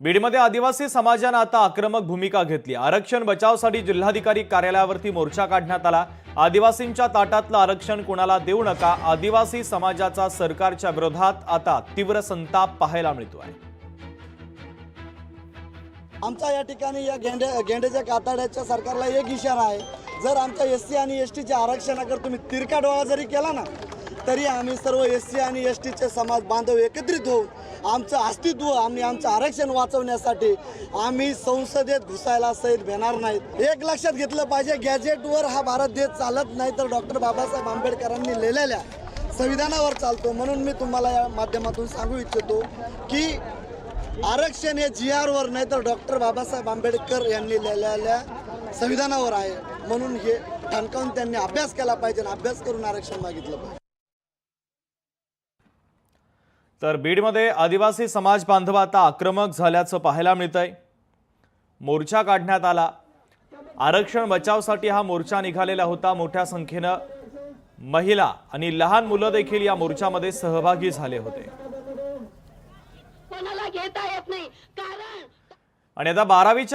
बीडमध्ये आदिवासी समाजाने आता आक्रमक भूमिका घेतली। आरक्षण बचावसाठी जिल्हाधिकारी कार्यालयावरती मोर्चा काढण्यात आला। आदिवासींच्या ताटातलं आरक्षण कोणाला देऊ नका, आदिवासी समाजाचा सरकारच्या विरोधात आता तीव्र संताप पाहायला मिळतोय। आमचा या ठिकाणी या गेंड्याच्या कातड्याच्या सरकारला एक इशारा आहे, जर आमच्या एससी आणि एसटीच्या आरक्षणाकडे तुम्ही तिरका डोळा जरी केला ना, तरी आम्ही सर्व एससी आणि एसटीचे समाज बांधव एकत्रित होऊन आमचं अस्तित्व आणि आमचं आरक्षण वाचवण्यासाठी आम्ही संसदेत घुसायला सहित भेटणार नाहीत। एक लक्षात घेतलं पाहिजे, गॅजेटवर हा भारत देश चालत नाही, तर डॉक्टर बाबासाहेब आंबेडकरांनी लिहिलेल्या संविधानावर चालतो। म्हणून मी तुम्हाला या माध्यमातून सांगू इच्छितो की आरक्षण हे GR वर नाही, तर डॉक्टर बाबासाहेब आंबेडकर यांनी लिहिलेल्या संविधानावर आहे। म्हणून हे ठणकावून त्यांनी अभ्यास केला पाहिजे आणि अभ्यास करून आरक्षण मागितलं पाहिजे। तर बीडमध्ये आदिवासी समाज बांधव आता आक्रमक झाल्याचं पाहायला मिळतंय। मोर्चा काढण्यात आला। आरक्षण बचावसाठी हा मोर्चा निघालेला होता। मोठ्या संख्येने महिला आणि लहान मुलं देखील या मोर्चामध्ये सहभागी झाले होते। कोणाला घेता येत नाही कारण आणि आता 12वीच्या